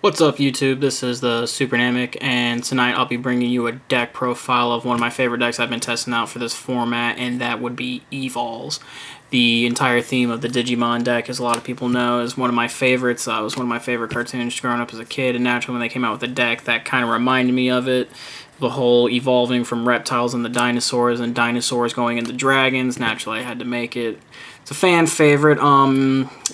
What's up, YouTube? This is the TheSuperNamek's, and tonight I'll be bringing you a deck profile of one of my favorite decks I've been testing out for this format, and that would be Evol's. The entire theme of the Digimon deck, as a lot of people know, is one of my favorites. It was one of my favorite cartoons growing up as a kid, and naturally when they came out with the deck, that kind of reminded me of it. The whole evolving from reptiles into dinosaurs, and dinosaurs going into dragons. Naturally, I had to make it. It's a fan favorite.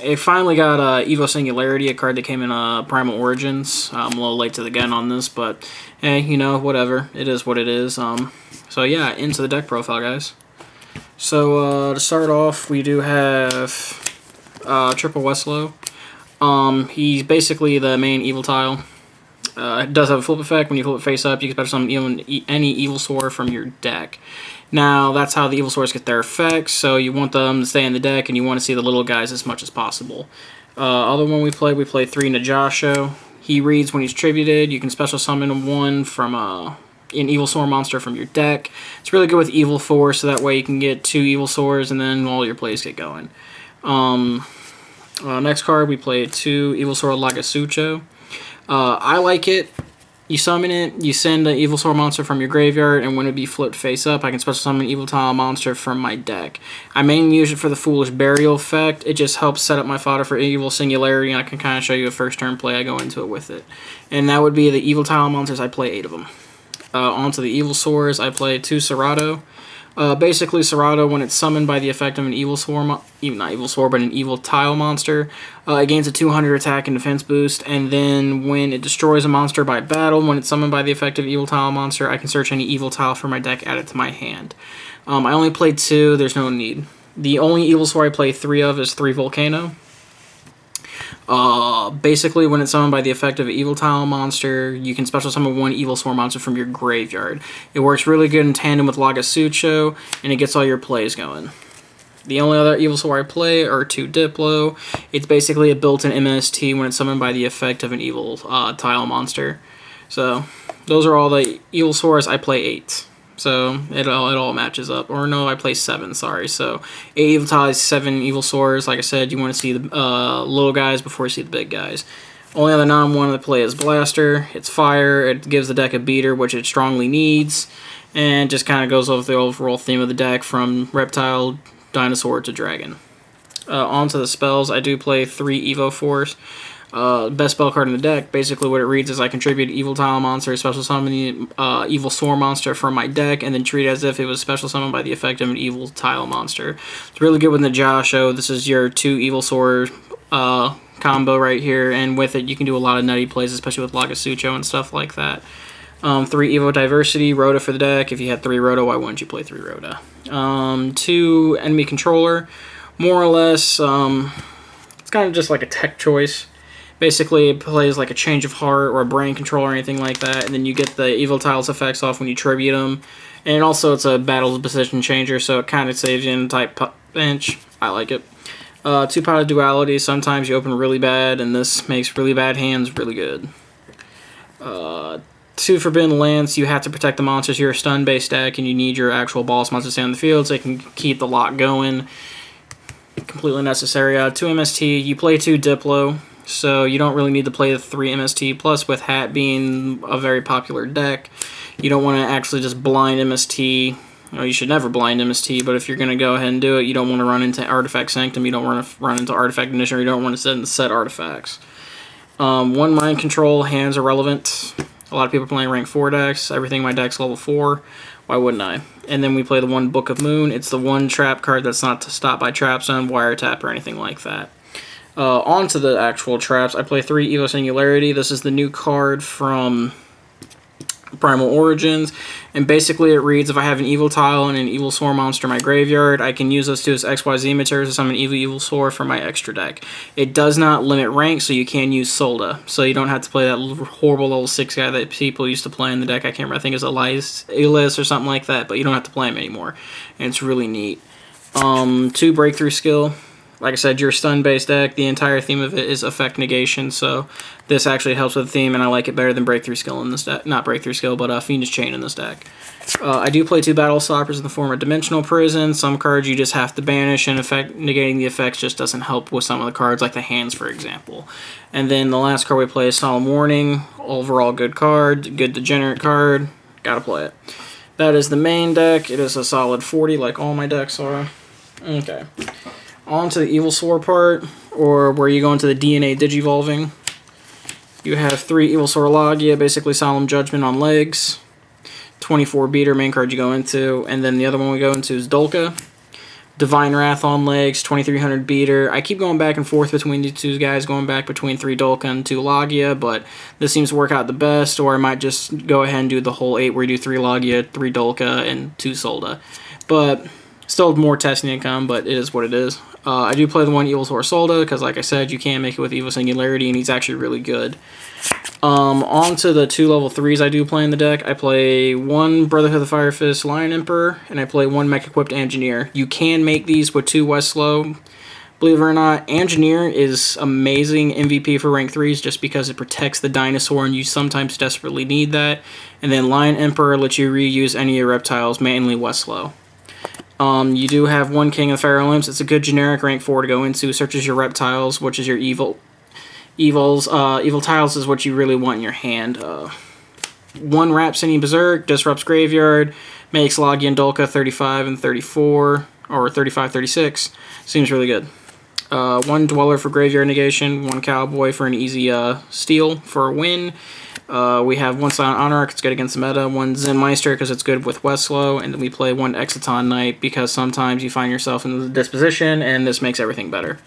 It finally got Evo-Singularity, a card that came in Primal Origins. I'm a little late to the game on this, but hey, you know, whatever. It is what it is. So yeah, into the deck profile, guys. So to start off, we do have Triple Westlow. He's basically the main evil tile. It does have a flip effect. When you flip it face up, you can special summon any Evolsaur from your deck. Now, that's how the Evolsaurs get their effects, so you want them to stay in the deck, and you want to see the little guys as much as possible. Other one we play 3 Najasho. He reads when he's tributed. You can special summon one from an Evolsaur monster from your deck. It's really good with Evil Force, so that way you can get 2 Evolsaurs, and then all your plays get going. Next card, we play 2 Evolsaur Lagasucho. I like it. You summon it, you send an Evolsaur monster from your graveyard, and when it be flipped face up, I can special summon an Evil Tile monster from my deck. I mainly use it for the Foolish Burial effect. It just helps set up my fodder for Evo-Singularity, and I can kind of show you a first turn play I go into it with it. And that would be the Evil Tile monsters. I play 8 of them. Onto the Evolsaurs, I play 2 Serrato. Basically, Serrato, when it's summoned by the effect of an Evolsaur, not Evolsaur, but an Evil Tile monster, it gains a 200 attack and defense boost, and then when it destroys a monster by battle, when it's summoned by the effect of Evil Tile monster, I can search any Evil Tile from my deck, add it to my hand. I only played 2, there's no need. The only Evolsaur I play 3 of is 3 Volcano. Basically, when it's summoned by the effect of an Evil Tile monster, you can special summon 1 Evolsaur monster from your graveyard. It works really good in tandem with Lagasucho, and it gets all your plays going. The only other Evolsaur I play are 2 Diplo. It's basically a built-in MST when it's summoned by the effect of an Evil Tile monster. So, those are all the Evolsaurs. I play 8. So, it all matches up. Or no, I play 7, sorry. So, 8 Evil Tiles, 7 Evolsaurs. Like I said, you want to see the little guys before you see the big guys. Only other non-one to play is Blaster. It's fire. It gives the deck a beater, which it strongly needs. And just kind of goes over the overall theme of the deck from Reptile, Dinosaur to Dragon. Onto the spells, I do play 3 Evo Force. Best spell card in the deck. Basically what it reads is I contribute Evil Tile monster, special summon the Evolsaur monster from my deck, and then treat it as if it was special summoned by the effect of an Evil Tile monster. It's really good with Najasho. This is your 2 Evolsaur combo right here, and with it you can do a lot of nutty plays, especially with Lagasucho and stuff like that. 3 Evo Diversity, Rhoda for the deck. If you had 3 Rhoda, why wouldn't you play 3 Rhoda? 2 Enemy Controller. More or less, it's kind of just like a tech choice. Basically, it plays like a Change of Heart or a Brain Control or anything like that, and then you get the Evil Tiles effects off when you tribute them. And also, it's a battle position changer, so it kind of saves you in type bench. I like it. 2 Pot of Duality. Sometimes you open really bad, and this makes really bad hands really good. 2 Forbidden Lance. You have to protect the monsters. You're a stun-based deck, and you need your actual boss monsters to stay on the field so they can keep the lock going. Completely necessary. 2 MST. You play 2 Diplo. So you don't really need to play the 3 MST. Plus, with Hat being a very popular deck, you don't want to actually just blind MST. Well, you should never blind MST, but if you're going to go ahead and do it, you don't want to run into Artifact Sanctum, you don't want to run into Artifact Ignition, or you don't want to set artifacts. 1 Mind Control, hands are relevant. A lot of people are playing rank 4 decks. Everything in my deck's level 4. Why wouldn't I? And then we play the 1 Book of Moon. It's the 1 trap card that's not to stop by Trap Zone, Wiretap, or anything like that. On to the actual traps, I play 3 Evo-Singularity. This is the new card from Primal Origins, and basically it reads, if I have an Evil Tile and an Evolsaur monster in my graveyard, I can use those 2 as XYZ materials to summon Evolsaur from my extra deck. It does not limit rank, so you can use Solda, so you don't have to play that horrible level 6 guy that people used to play in the deck. I can't remember, I think it's Elias or something like that, but you don't have to play him anymore, and it's really neat. 2 Breakthrough Skill. Like I said, your stun-based deck, the entire theme of it is effect negation, so this actually helps with the theme, and I like it better than Breakthrough Skill in this deck. Not Breakthrough Skill, but Fiendish Chain in this deck. I do play 2 Battle Stoppers in the form of Dimensional Prison. Some cards you just have to banish, and negating the effects just doesn't help with some of the cards, like the hands, for example. And then the last card we play is Solemn Warning. Overall good card, good degenerate card. Gotta play it. That is the main deck. It is a solid 40, like all my decks are. Okay. On to the Evilsaur part, or where you go into the DNA Digivolving. You have 3 Evilsaur Logia, basically Solemn Judgment on legs. 24 beater, main card you go into, and then the other one we go into is Dolka. Divine Wrath on legs, 2300 beater. I keep going back and forth between these 2 guys, going back between 3 Dolka and 2 Logia, but this seems to work out the best, or I might just go ahead and do the whole 8 where you do 3 Logia, 3 Dolka, and 2 Solda. But still more testing to come, but it is what it is. I do play the 1 Evilsaur Solda, because like I said, you can make it with Evo-Singularity, and he's actually really good. On to the 2 level 3s I do play in the deck. I play 1 Brotherhood of the Fire Fist Lion Emperor, and I play 1 Mech-Equipped Engineer. You can make these with 2 Westlow. Believe it or not, Engineer is amazing MVP for rank 3s just because it protects the dinosaur, and you sometimes desperately need that. And then Lion Emperor lets you reuse any of your reptiles, mainly Westlow. You do have 1 King of the Feral Imps. It's a good generic rank 4 to go into. Searches your reptiles, which is your evil tiles is what you really want in your hand. 1 Rhapsody Berserk, disrupts graveyard, makes Logia and Dolka 35 and 34, or 35, 36. Seems really good. 1 Dweller for graveyard negation, 1 Cowboy for an easy steal for a win. We have 1 Silent Honor, it's good against the meta, 1 Zen Meister because it's good with Westlow, and then we play 1 Exiton Knight because sometimes you find yourself in the disposition, and this makes everything better.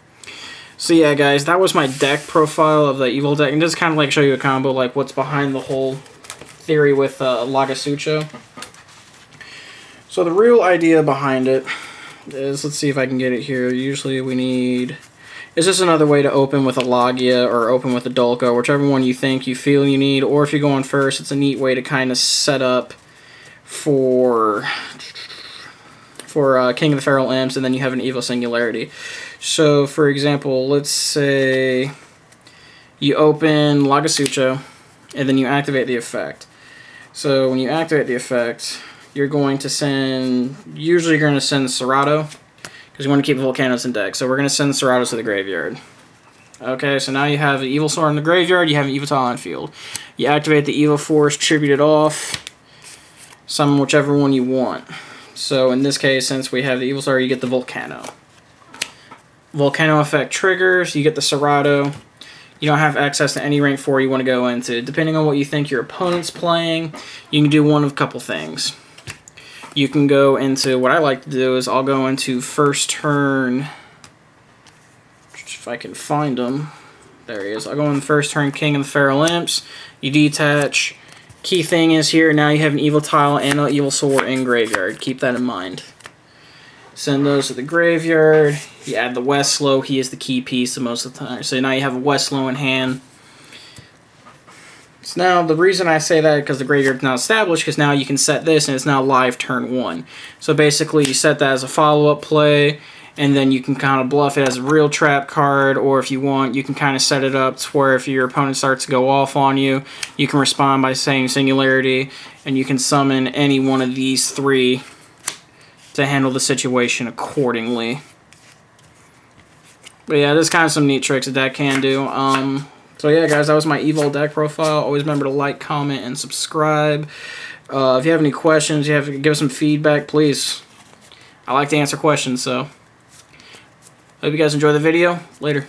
So yeah, guys, that was my deck profile of the Evil deck, and just kind of like show you a combo, like what's behind the whole theory with Lagasucho. So the real idea behind it is, let's see if I can get it here. Usually we need, it's just another way to open with a Logia or open with a Dolka, whichever one you think you feel you need, or if you're going first, it's a neat way to kind of set up for King of the Feral Imps, and then you have an Evo-Singularity. So, for example, let's say you open Lagasucho, and then you activate the effect. So, when you activate the effect, you're going to send, usually you're going to send Serato, because you want to keep Volcanos in deck. So, we're going to send Seratos to the graveyard. Okay, so now you have the Evilsaur in the graveyard, you have an Evotile on field. You activate the Evo Force, tribute it off, summon whichever one you want. So, in this case, since we have the Evilsaur, you get the Volcano. Volcano effect triggers, you get the Serato. You don't have access to any rank 4 you want to go into. Depending on what you think your opponent's playing, you can do one of a couple things. You can go into, what I like to do is I'll go into first turn, if I can find him, there he is. I'll go in first turn King of the Feral Imps, you detach. Key thing is here, now you have an Evil Tile and an Evilsaur in graveyard. Keep that in mind. Send those to the graveyard. You add the Westlow. He is the key piece most of the time. So now you have a Westlow in hand. So now the reason I say that is because the graveyard's not established, because now you can set this and it's now live turn 1. So basically you set that as a follow-up play, and then you can kind of bluff it as a real trap card, or if you want, you can kind of set it up to where if your opponent starts to go off on you, you can respond by saying Singularity, and you can summon any one of these 3 to handle the situation accordingly. But yeah, there's kind of some neat tricks that deck can do. So yeah, guys, that was my Evil deck profile. Always remember to like, comment, and subscribe. If you have any questions, you have to give us some feedback, please. I like to answer questions, so hope you guys enjoy the video. Later.